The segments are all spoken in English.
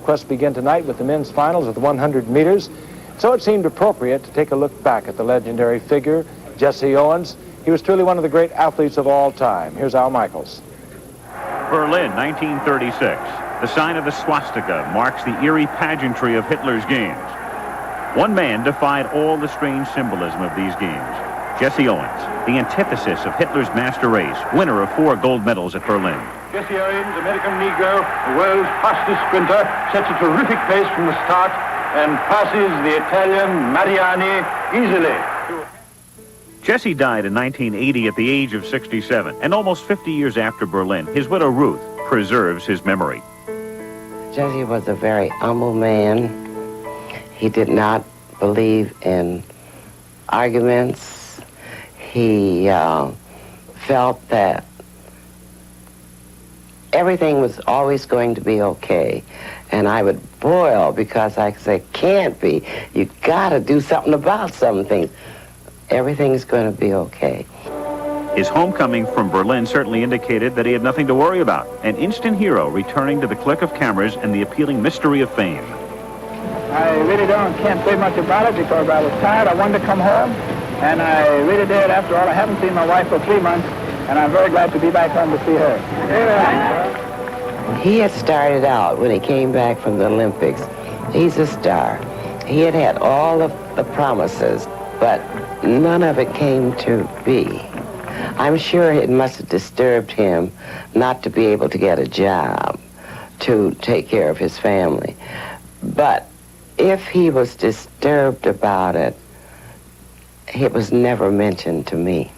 Quest begin tonight with the men's finals of the 100 meters. So it seemed appropriate to take a look back at the legendary figure, Jesse Owens. He was truly one of the great athletes of all time. Here's Al Michaels. Berlin, 1936. The sign of the swastika marks the eerie pageantry of Hitler's games. One man defied all the strange symbolism of these games. Jesse Owens, the antithesis of Hitler's master race, winner of 4 gold medals at Berlin. Jesse Owens, American Negro, the world's fastest sprinter, sets a terrific pace from the start and passes the Italian Mariani easily. Jesse died in 1980 at the age of 67, and almost 50 years after Berlin, his widow Ruth preserves his memory. Jesse was a very humble man. He did not believe in arguments. He felt that everything was always going to be okay. And I would boil because I said, can't be. You gotta do something about some things. Everything's going to be okay. His homecoming from Berlin certainly indicated that he had nothing to worry about. An instant hero returning to the click of cameras and the appealing mystery of fame. I really can't say much about it because I was tired. I wanted to come home, and I really did. After all, I haven't seen my wife for 3 months, and I'm very glad to be back home to see her. He had started out when he came back from the Olympics. He's a star. He had had all of the promises, but none of it came to be. I'm sure it must have disturbed him not to be able to get a job to take care of his family. But if he was disturbed about it, it was never mentioned to me.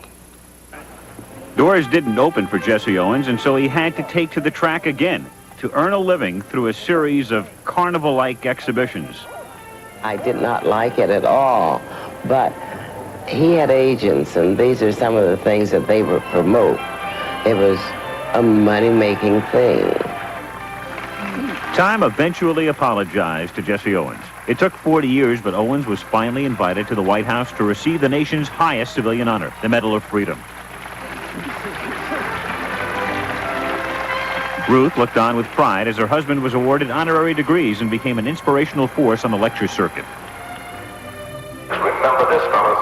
Doors didn't open for Jesse Owens, and so he had to take to the track again to earn a living through a series of carnival-like exhibitions. I did not like it at all, but he had agents, and these are some of the things that they would promote. It was a money-making thing. Time eventually apologized to Jesse Owens. It took 40 years, but Owens was finally invited to the White House to receive the nation's highest civilian honor, the Medal of Freedom. Ruth looked on with pride as her husband was awarded honorary degrees and became an inspirational force on the lecture circuit. Remember this, fellas.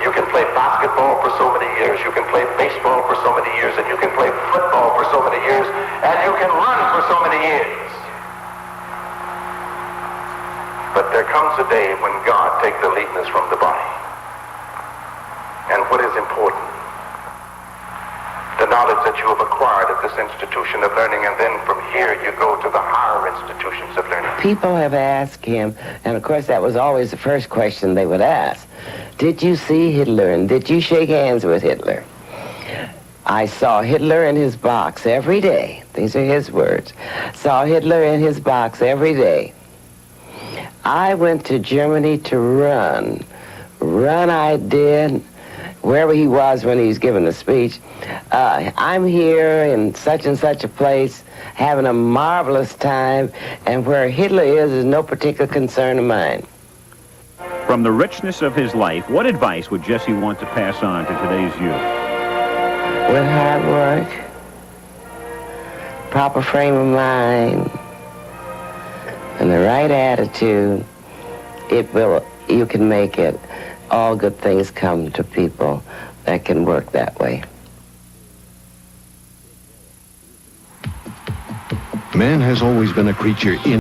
You can play basketball for so many years, you can play baseball for so many years, and you can play football for so many years, and you can run for so many years. But there comes a day when God takes the lateness from the body. And what is important? The knowledge that you have acquired at this institution of learning, and then from here you go to the higher institutions of learning. People have asked him, and of course that was always the first question they would ask. Did you see Hitler, and did you shake hands with Hitler? I saw Hitler in his box every day. These are his words. Saw Hitler in his box every day. I went to Germany to run. Run I did, wherever he was when he was giving the speech. I'm here in such and such a place, having a marvelous time, and where Hitler is no particular concern of mine. From the richness of his life, what advice would Jesse want to pass on to today's youth? With hard work, proper frame of mind, and the right attitude, you can make it. All good things come to people that can work that way. Man has always been a creature in